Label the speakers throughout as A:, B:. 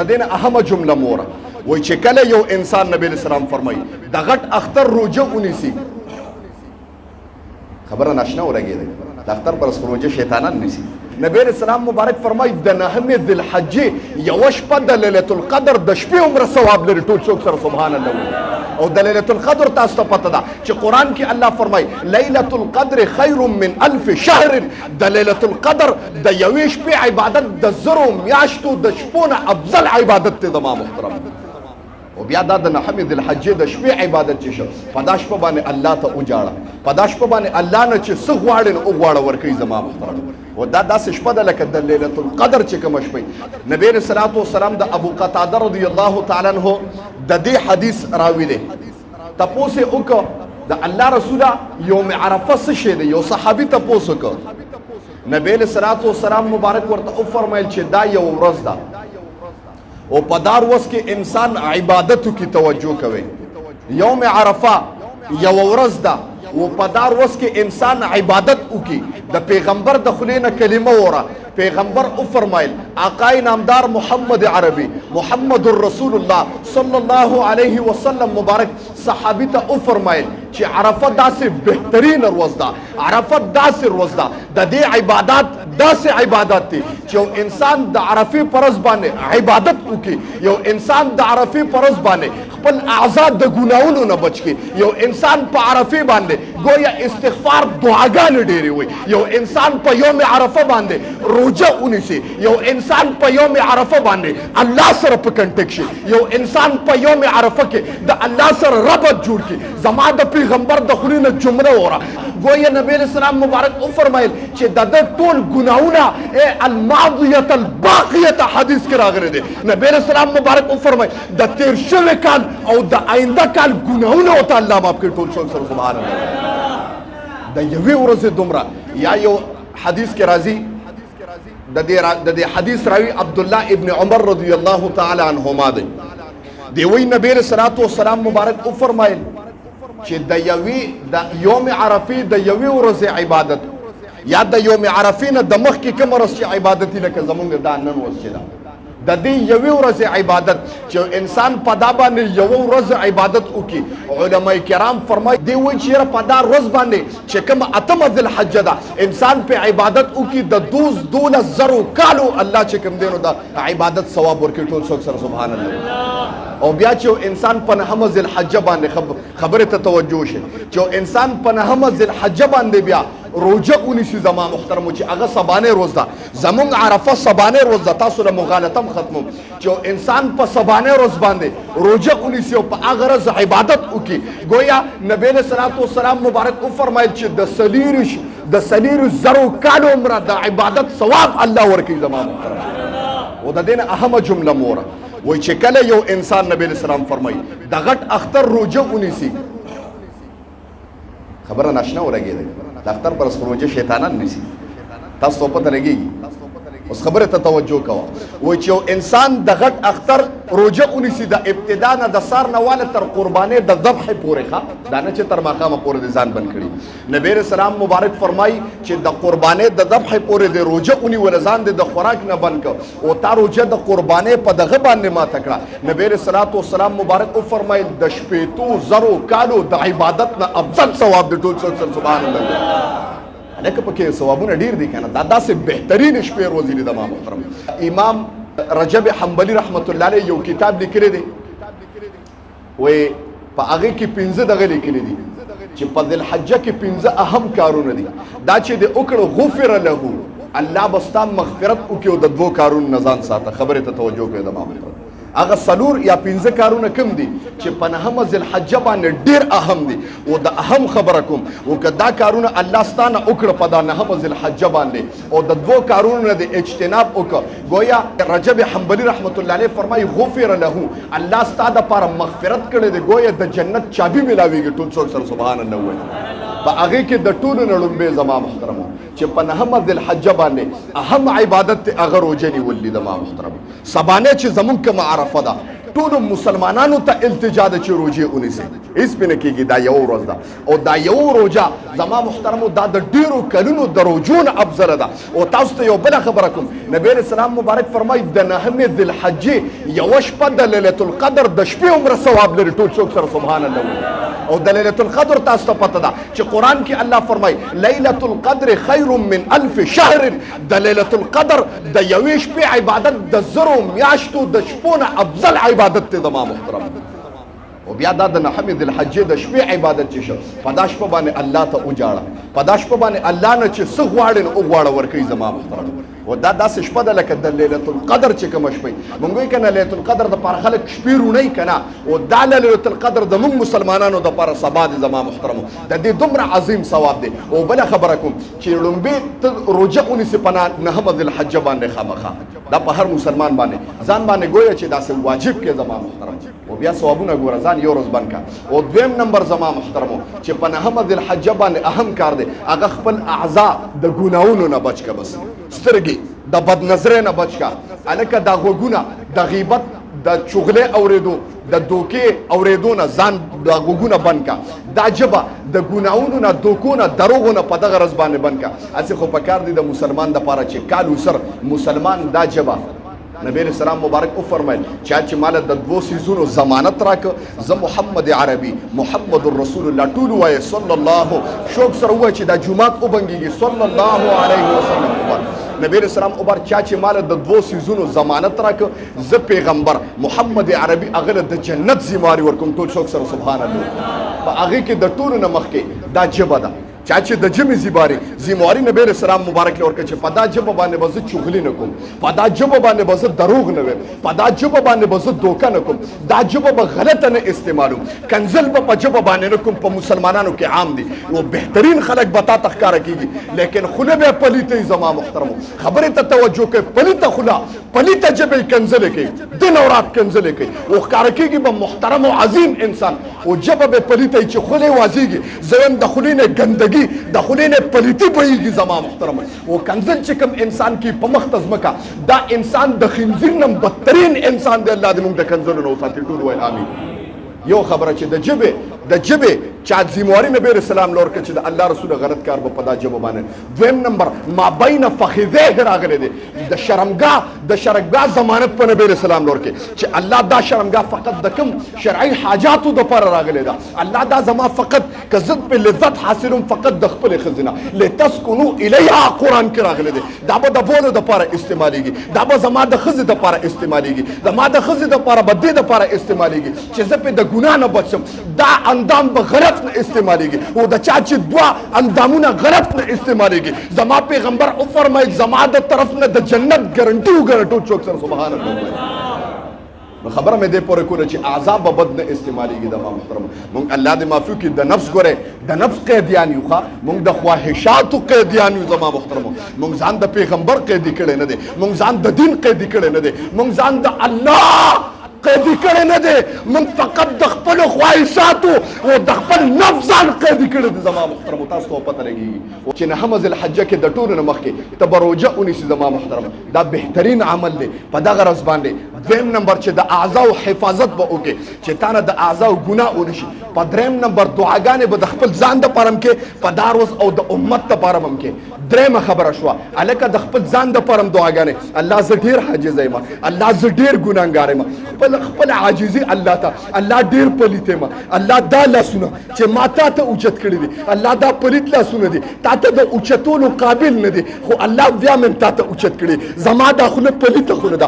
A: دین اهم جمله موره وای چې کله یو انسان نبی اسلام فرمایي د غټ اختر روزه ونیسي خبره ناشنا ورګي د اختر پر روزه شیطانان نیسي نبی اسلام مبارک فرمایي د نهمه ذل حج یو شپه د ليله القدر د شپې عمر ثواب لري ټول څوک سره سبحان الله او د ليله القدر تاسو ته پته ده چې قران کې الله فرمایي ليله القدر خير من الف شهر د ليله القدر د یوې شپې عبادت د زرو میاشتو د شپونه افضل عبادت ته زما محترم او بیا دا د نهمه ذل حج د شپې عبادت چې شو په دا شپه باندې الله ته وجاړه په دا شپه باندې الله نه چې څه غواړي او غواړه ورکوي زما محترم و دا داسې شپه ده لکه د ليله القدر چې کومه شپه نبی رسول الله والسلام د ابو قتاده رضی الله تعالی عنہ د دې حدیث راوی دی تپوس وکړه د الله رسول یوم عرفه څه شی دی یو صحابي تپوس وکړه نبی رسول الله والسلام مبارک ورته فرمایل چې دا یو ورځ ده او په دار وس کې انسان عبادتو کی توجه کوي یوم عرفه یو ورځ ده او په دار وس کې انسان عبادت وکي د پیغمبر د خلینو کلمه وره پیغمبر او فرمایل آقای نامدار محمد عربی محمد رسول الله صلی الله علیه وسلم مبارک صحابی ته او فرمایل چې عرفه داسې بهترین ورځ ده عرفه داسې ورځ ده د دې عبادت داسې عبادت دي چې یو انسان د عرفه پرز باندې عبادت وکي یو انسان د عرفه پرز باندې خپل اعضاء د ګناونو نه بچ کی یو انسان په عرفه باندې گویا استغفار دعاګانې ډېرې وي یو انسان په یوم عرفه باندې روزه ونیسي یو انسان په یوم عرفه باندې الله سره په کنټیکټ شي یو انسان په یوم عرفه کې د الله سره ربط جوړ کی زما د پیغمبر د خلینو جمله وره گویا نبی اسلام مبارک او فرمایل چې د ټول ګناونه الماضیه الباقیه حدیث کې راغلي دي نبی اسلام مبارک او فرمایل د تیر شوی کال او د آینده کال ګناونه او تعالی معاف کړي ټول څوک سره سبحان الله د یوې ورځې دومره یا یو حدیث کې راځي د دې حدیث راوی عبد الله ابن عمر رضی الله تعالی عنهما دی وی نبی رسول الله مبارک او فرمایل چې د یوم عرفه د یوې ورځې عبادت یا د یوم عرفه نه د مخ کې کوم ورځ چې عبادت لکه زمونږ د نن ورځ چې د دې یوې ورځې عبادت چې انسان په دا باندې یو ورځ عبادت وکي علما کرام فرمایي دی وی چې په دا ورځ باندې چې کوم اتم ذل حج ده انسان په عبادت وکي د 12 زرو کالو الله چې کوم دینو د عبادت ثواب ورکړي ټول څوک سره سبحان الله او بیا چې انسان په نهمه ذل حج باندې خبره ته توجه شي چې انسان په نهمه ذل حج باندې بیا روزه ونیسي زما محترمو چې هغه سبانه روز ده زمونږ عرفه سبانه روز ده تاسو له مغالطم ختمو چې انسان په سبانه روز باندې روزه ونیسي او په هغه ورځ عبادت وکي گویا نبی صلی الله علیه وسلم مبارک او فرمایل چې د سلیرو زرو کالو عمره د عبادت ثواب الله ورکړي زما محترم او د دین اهم جمله موره وای چې کله یو انسان نبی اسلام فرمایي د غټ اختر روزه ونیسي خبره ناشنا ورګي د اختر پر روزه شیطانان نیسي تاسو په ترګي اوس خبره ته توجه کوه وای چې یو انسان د غټ اختر روزه ونیسي د ابتدا نه د سار نه واله تر قربانې د ذبح پورې ښه دا نه چې تر ماقامه پورې د ځان بند کړي نبی رسول الله مبارک فرمایي چې د قربانې د ذبح پورې د روزه ونی ول ځان د خوراک نه بند کړ او تا روزه د قربانې په دغه باندې ما تکړه نبی رسول الله مبارک او فرمایي د شپېتو زرو کالو د عبادت نه افضل ثواب د ټول څوک سبحان الله لکه پکې ثوابونه ډیر دي کنه دا داسې بهترین شپې ورځې دي د ما محترم امام رجب حنبلی رحمت الله علیه یو کتاب لیکلی دی وې په هغه کې 15 دغه لیکلي دي چې په ذل حجه کې 15 اهم کارونه دي دا چې د وکړو غفر له الله بستا مغفرت وکړو د دوه کارونو نزان ساته خبره ته توجه کړئ د ما محترم هغه سلور یا 15 کارونه کم دي چې په نهمه ذل حجه باندې ډیر اهم دي او د اهم خبره کوم او کدا کارونه الله ستانه وکړه په د نهمه ذل حجه باندې او د دوه کارونو د اجتناب وکړه گویا رجب حنبلی رحمت الله علیه فرمایي غفر له الله ستاده پر مغفرت کړي دی گویا د جنت چابي ملاويږي ټول څوک سره سبحان الله وایي په هغه کې د ټولو نړمبه زما محترم چې په نهمه ذل حجه باندې اهم عبادت هغه روزه نیول دي زما محترم سبانه چې زمونږ کوم عرفه ده ټولو مسلمانانو ته التجا ده چې روژې ونیسئ، هېڅ پې نه کېږي، دا یوه ورځ ده او دا یوه روژه زما محترمو دا د ډېرو کلونو د روژو نه افضله ده. او تاسو ته یو بله خبره کوم، نبی علیه السلام مبارک فرمایي د نهمې ذوالحجې یوه شپه د لیلة القدر د شپې عمره ثواب لري. ټول څوک سره سبحان الله وایي. او د لیلة القدر تاسو ته پته ده چې قرآن کې الله فرمایي لیلة القدر خیر من الف شهر، د لیلة القدر د یوې شپې عبادت د زرو میاشتو د شپو نه افضل عبادت دی زما محترم. او بیا دا د نهمې ذوالحجې د شپې عبادت چې شو په دا شپه باندې الله ته وجاړه، په دا شپه باندې الله نه چې څه غواړې نو وغواړه ورکوي زما محترم. و دا داسې شپه ده لکه د لیلة القدر چې کومه شپه مونږ وایي که نه لیلة القدر دپاره خلک شپې رونی که نه، او دا لیلة القدر د مونږ مسلمانانو دپاره سبا دی زما محترمو، د دې دومره عظیم ثواب دی. او بله خبره کوم چې لومبې ته روژه ونیسې په نهمه ذوالحجه باندې خامخا، دا په هر مسلمان باندې ځان باندې ګویه چې داسې واجب کې زما محترم، او بیا ثوابونه ګوره ځان یو ورځ بند کړه. او دویم نمبر زما محترمو چې په نهمه ذوالحجه باندې اهم کار دی هغه خپل اعضا د ګناهونو نه بچ کړه، بس سترګې د بد نظرۍ نه بچ کا، هلکه دا غوږونه د غیبت د چغلې اورېدو د دوکې اورېدو نه ځان د غوږونه بند کا، دا ژبه د ګناهونو نه دوکو نه دروغو نه په دغه ورځ باندې بند کا. هسې خو پکار دی د مسلمان دپاره چې کال وسر مسلمان دا ژبه نبی علیہ السلام مبارک وفرمایل چا چې مال د دوو سیزونو ضمانت راکه زه محمد عربي محمد رسول الله ټول وایي صلی الله شوق سره وایي چې دا جومات وبنګېږي صلی الله علیه وسلم. نبی علیہ السلام اوبر چا چې مال د دوو سیزونو ضمانت راکه زه پیغمبر محمد عربي هغه له د جنت ذمہواري ورکوم. ټول شوق سره سبحان الله. په هغې کې د ټولو نه مخکې دا ژبه ده چا چې د ژبې ذمہواري نبی علیہ السلام مبارک له ورکړه چې په دا ژبه باندې به زه چغلي نه کوم، په دا ژبه باندې به زه دروغ نه وایم، په دا ژبه باندې به زه دوکه نه کوم، دا ژبه به غلطه نه استعمالوم، کنزل به په ژبه باندې نه کوم. په مسلمانانو کې عام دي او بهترین خلک به تا ته ښکاره کېږي، لیکن خوله به یې پلیته زما محترمو، خبرې ته توجه کوي، پلیته خوله پلیته ژبه یې کنزلې کوي، دن او رات کنزلې کوي او ښکاره کېږي به محترم او عظیم انسان، او ژبه به پلیته چې خولې وازېږي، زه یم د خولې نه ګندګي د خولې نه پلیتي بهیږي زما محترمه. او کنزل چې کوم انسان کې په مخ ته ځمکه دا انسان د خنزیر نه بدترین انسان دی. الله دې موږ د کنزلو نه وساتي. ټول وایي آمین. یو خبره چې د ژبې چا ذمہواري نبی علیہ السلام لور کړه چې د الله رسول غلط کار به په دا ژبه باندې. دویم نمبر ما بین فخذیه راغلی دی د شرمګاه ضمانت په نبی علیہ السلام لور کې چې الله دا شرمګاه فقط د کوم شرعي حاجاتو دپاره راغلی ده. الله دا زما فقط که زه په لذت حاصلوم فقط د خپلې ښځې نه لتسکنو الیها قرآن کې راغلی دی. دا به د بولو دپاره استعمالیږي، دا به زما د ښځې دپاره استعمالیږي، زما د ښځې دپاره به دې دپاره استعمالیږي چې زه پې د ګناه نه بچ شم. دا اندام به غلط نه استعمالیږي او د چا چې دوه اندامونه غلط نه استعمالیږي زما پیغمبر وفرمایل زما د طرف نه د جنت ګارنټي وګڼه. ټول څوک سره سبحان الله. نو خبره مې دې پورې کوله چې اعضا به بد نه استعمالیږي زما محترم. مونږ الله دې معافي وکړي د نفس ګورې د نفس قیدیان یو ښه، مونږ د خواهشاتو قیدیان یو زما محترمو. مونږ ځان د پیغمبر قیدي کړی نه دی، مونږ ځان د دین قیدي کړی نه دی، مونږ ځان د الله قیدی کړی نه دی، موږ فقط د خپلو خواهشاتو او د خپل نفس ځان قیدي کړی دی زما محترمو. تاسو ته پته لګېږي چې نهمه ذوالحجه کې د ټولو نه مخکې ته به روژه ونیسي زما محترم، دا بهترین عمل دی په دغه ورځ باندې. دویم نمبر چې د اعضاو حفاظت به وکړې چې تا نه د اعضاو ګناه ونه شي. په دریم نمبر دعاګانې به د خپل ځان دپاره هم کې په دا ورځ او د امت دپاره هم کې. درېیمه خبره شوه هلکه د خپل ځان دپاره هم دعاګانې. الله زه ډېر عاجزه یم، الله زه ډېر ګناهګار یم، خپل عاجزي الله ته الله ډېر پلیت یم، الله دا لاسونه چې ما تا ته اوچت کړي دي الله دا پلیت لاسونه دي تا ته د اوچتولو قابل نه دي، خو الله بیا مې تا ته اوچت کړي. زما دا خوله پلیته خوله ده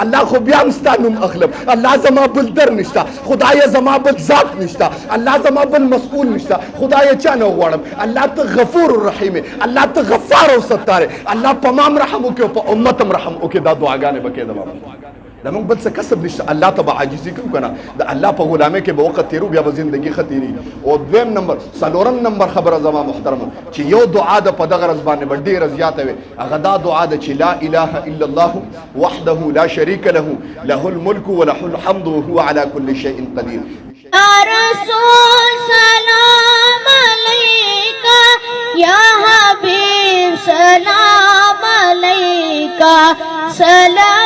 A: الله، خو بیا هم ستا نوم اخلم. الله زما بل در نشته، خدایه زما بل ذات نشته، الله زما بل مسئول نشته، خدایه چا نه غواړم. الله ته غفور الرحیم، الله ته غفار او ستار، الله په ما هم رحم وکړي او په امت هم رحم وکړي. دا دعاګانې به کېدم. د موږ بل څه کسب نشته، الله ته به عاجزي کوو که نه، د الله په غلامۍ کې به وخت تېرو بیا به زندګي ښه تېرېږي. او دویم نمبر څلورم نمبر خبره زما محترمو چې یو دعا ده په دغه ورځ باندې به ډېره زیاته وي، هغه دا دعا ده چې لا اله الا الله وحده لا شریک له له الملک وله الحمد وهو على كل شيء قدير.
B: یا رسول سلام علیکا، یا حبیب سلام علیکا، سلام